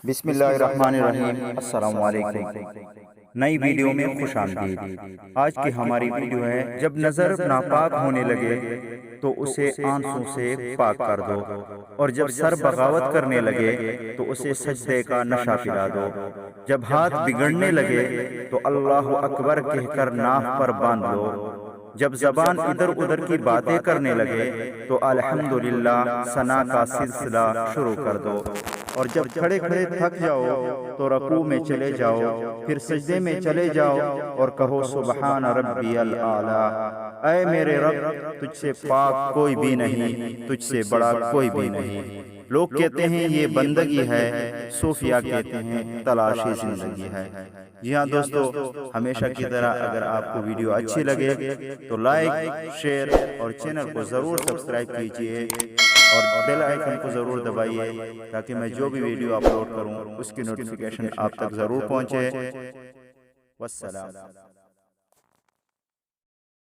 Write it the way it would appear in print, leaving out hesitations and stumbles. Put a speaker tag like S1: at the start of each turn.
S1: بسم اللہ الرحمن الرحیم۔ السلام علیکم، نئی ویڈیو میں خوش آمدید۔ آج کی ہماری ویڈیو ہے جب نظر ناپاک ہونے لگے تو اسے آنسوں سے پاک کر دو، اور جب سر بغاوت کرنے لگے تو اسے سجدے کا نشہ پلا دو، جب ہاتھ بگڑنے لگے تو اللہ اکبر کہہ کر ناف پر باندھ لو، جب زبان ادھر ادھر کی باتیں کرنے لگے تو الحمدللہ ثنا کا سلسلہ شروع کر دو، اور جب کھڑے کھڑے تھک جاؤ تو رکوع میں چلے جاؤ، پھر سجدے میں چلے جاؤ اور کہو سبحان ربی الاعلی، اے میرے رب تجھ سے پاک کوئی بھی نہیں، تجھ سے بڑا کوئی بھی نہیں۔ لوگ کہتے ہیں یہ بندگی ہے، صوفیہ کہتے ہیں تلاشی زندگی ہے۔ جی ہاں دوستو، ہمیشہ کی طرح اگر آپ کو ویڈیو اچھی لگے تو لائک، شیئر اور چینل کو ضرور سبسکرائب کیجئے اور بیل آئیکن کو ضرور دبائیے تاکہ میں جو بھی ویڈیو اپلوڈ کروں اس کی نوٹیفیکیشن آپ تک ضرور پہنچے۔ والسلام۔